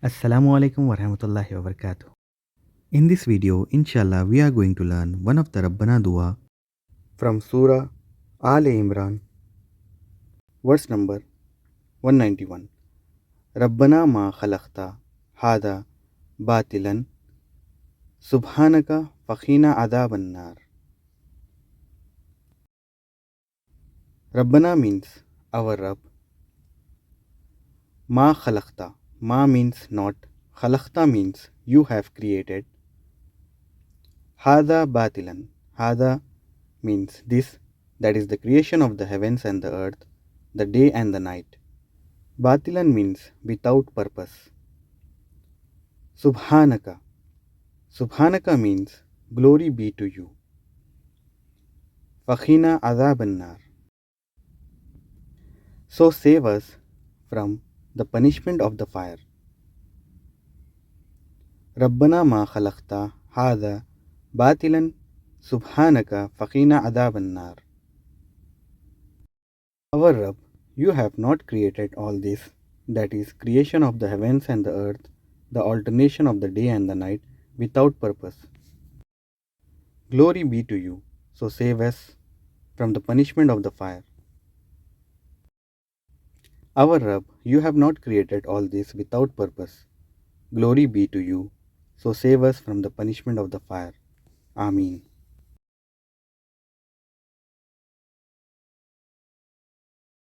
Assalamu alaikum warahmatullahi wabarakatuh. In this video, inshallah, we are going to learn one of the Rabbana dua from Surah Ali Imran, verse number 191. Rabbana ma khalaqta hadha batilan subhanaka faqina adhaban nar. Rabbana means our Rabb. Ma khalaqta. Ma means not. Khalaqta means you have created. Hadha batilan. Hadha means this, that is the creation of the heavens and the earth, the day and the night. Batilan means without purpose. Subhanaka. Subhanaka means glory be to you. Fakhina adhaban nar. So save us from the punishment of the fire. Rabbana ma khalaqta hadha batilan subhanaka fakhina adhaban nar. Our Rabb, you have not created all this, that is, creation of the heavens and the earth, the alternation of the day and the night, without purpose. Glory be to you, so save us from the punishment of the fire. Our Rabb, you have not created all this without purpose. Glory be to you, so save us from the punishment of the fire. Ameen.